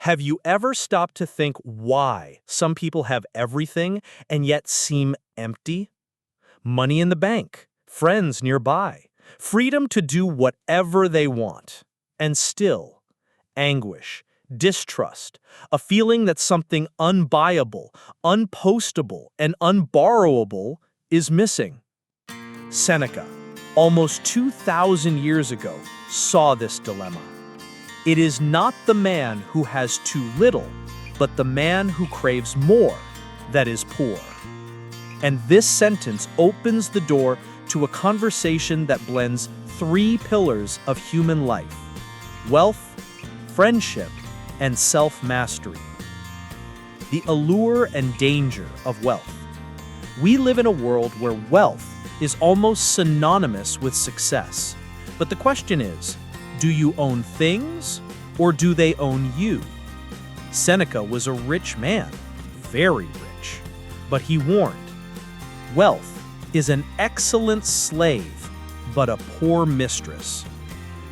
Have you ever stopped to think why some people have everything and yet seem empty? Money in the bank, friends nearby, freedom to do whatever they want, and still anguish, distrust, a feeling that something unbuyable, unpostable, and unborrowable is missing. Seneca, almost 2,000 years ago, saw this dilemma. It is not the man who has too little, but the man who craves more that is poor. And this sentence opens the door to a conversation that blends three pillars of human life: wealth, friendship, and self-mastery. The allure and danger of wealth. We live in a world where wealth is almost synonymous with success. But the question is, do you own things, or do they own you? Seneca was a rich man, very rich, but he warned, wealth is an excellent slave, but a poor mistress.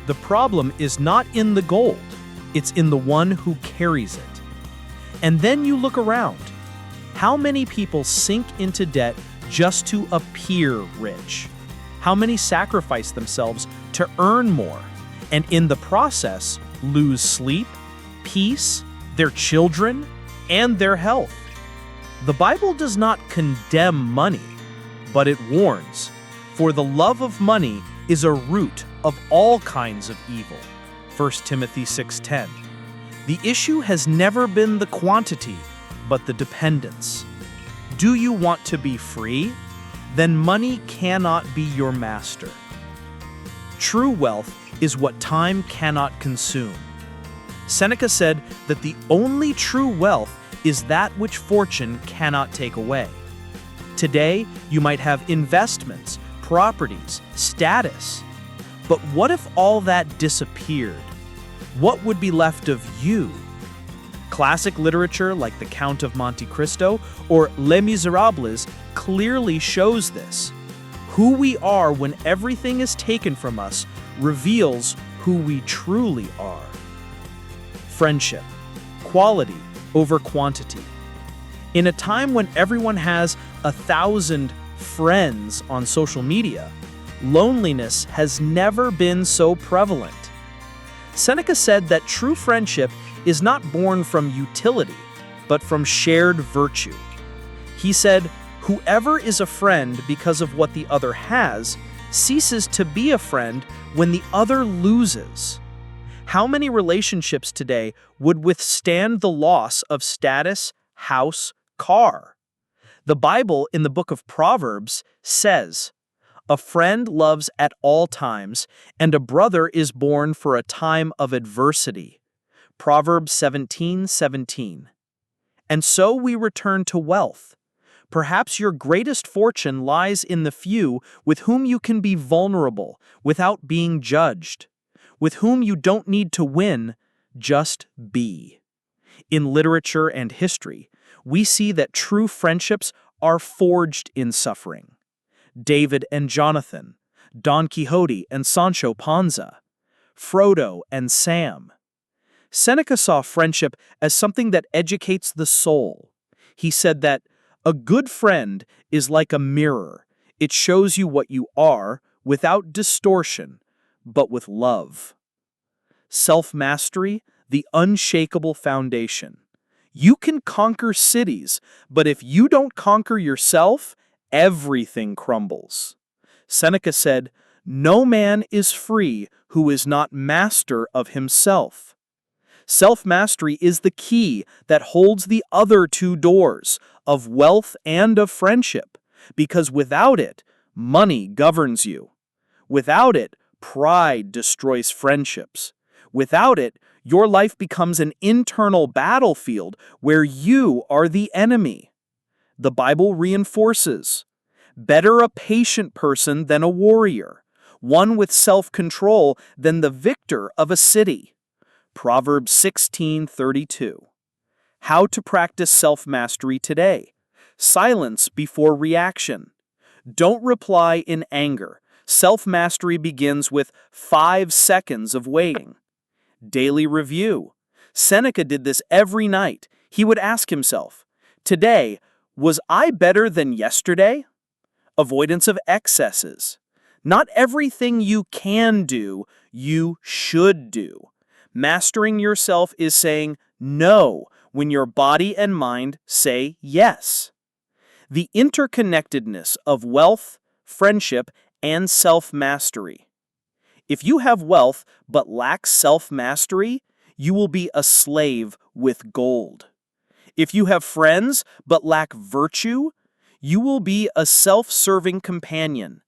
The problem is not in the gold, it's in the one who carries it. And then you look around. How many people sink into debt just to appear rich? How many sacrifice themselves to earn more, and in the process lose sleep, peace, their children, and their health? The Bible does not condemn money, but it warns, for the love of money is a root of all kinds of evil. 1 Timothy 6:10. The issue has never been the quantity, but the dependence. Do you want to be free? Then money cannot be your master. True wealth is what time cannot consume. Seneca said that the only true wealth is that which fortune cannot take away. Today, you might have investments, properties, status. But what if all that disappeared? What would be left of you? Classic literature like The Count of Monte Cristo or Les Miserables clearly shows this. Who we are when everything is taken from us reveals who we truly are. Friendship, quality over quantity. In a time when everyone has 1,000 friends on social media, loneliness has never been so prevalent. Seneca said that true friendship is not born from utility, but from shared virtue. He said, whoever is a friend because of what the other has ceases to be a friend when the other loses. How many relationships today would withstand the loss of status, house, car? The Bible in the book of Proverbs says, a friend loves at all times, and a brother is born for a time of adversity. Proverbs 17:17. And so we return to wealth. Perhaps your greatest fortune lies in the few with whom you can be vulnerable without being judged, with whom you don't need to win, just be. In literature and history, we see that true friendships are forged in suffering. David and Jonathan, Don Quixote and Sancho Panza, Frodo and Sam. Seneca saw friendship as something that educates the soul. He said that a good friend is like a mirror. It shows you what you are without distortion, but with love. Self-mastery, the unshakable foundation. You can conquer cities, but if you don't conquer yourself, everything crumbles. Seneca said, no man is free who is not master of himself. Self-mastery is the key that holds the other two doors, of wealth and of friendship, because without it, money governs you. Without it, pride destroys friendships. Without it, your life becomes an internal battlefield where you are the enemy. The Bible reinforces, better a patient person than a warrior, one with self-control than the victor of a city. Proverbs 16:32. How to practice self-mastery today. Silence before reaction. Don't reply in anger. Self-mastery begins with 5 seconds of waiting. Daily review. Seneca did this every night. He would ask himself, "Today, was I better than yesterday?" Avoidance of excesses. Not everything you can do, you should do. Mastering yourself is saying no when your body and mind say yes. The interconnectedness of wealth, friendship, and self-mastery. If you have wealth but lack self-mastery, you will be a slave with gold. If you have friends but lack virtue, you will be a self-serving companion.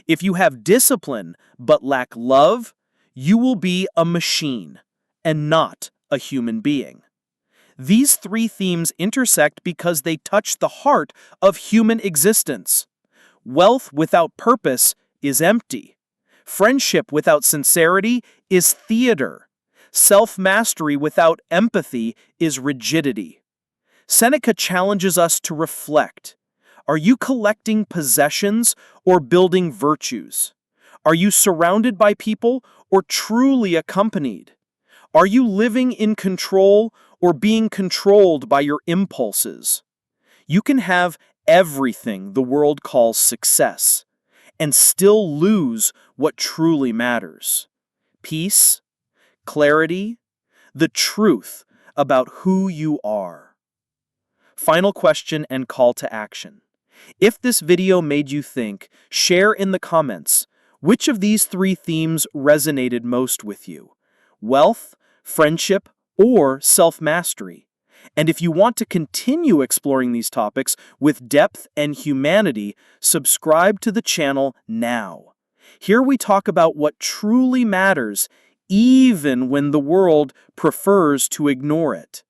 If you have discipline but lack love, you will be a machine and not a human being. These three themes intersect because they touch the heart of human existence. Wealth without purpose is empty. Friendship without sincerity is theater. Self-mastery without empathy is rigidity. Seneca challenges us to reflect. Are you collecting possessions or building virtues? Are you surrounded by people or truly accompanied? Are you living in control or being controlled by your impulses? You can have everything the world calls success and still lose what truly matters. Peace, clarity, the truth about who you are. Final question and call to action. If this video made you think, share in the comments which of these three themes resonated most with you: wealth, friendship, or self-mastery. And if you want to continue exploring these topics with depth and humanity, subscribe to the channel now. Here we talk about what truly matters, even when the world prefers to ignore it.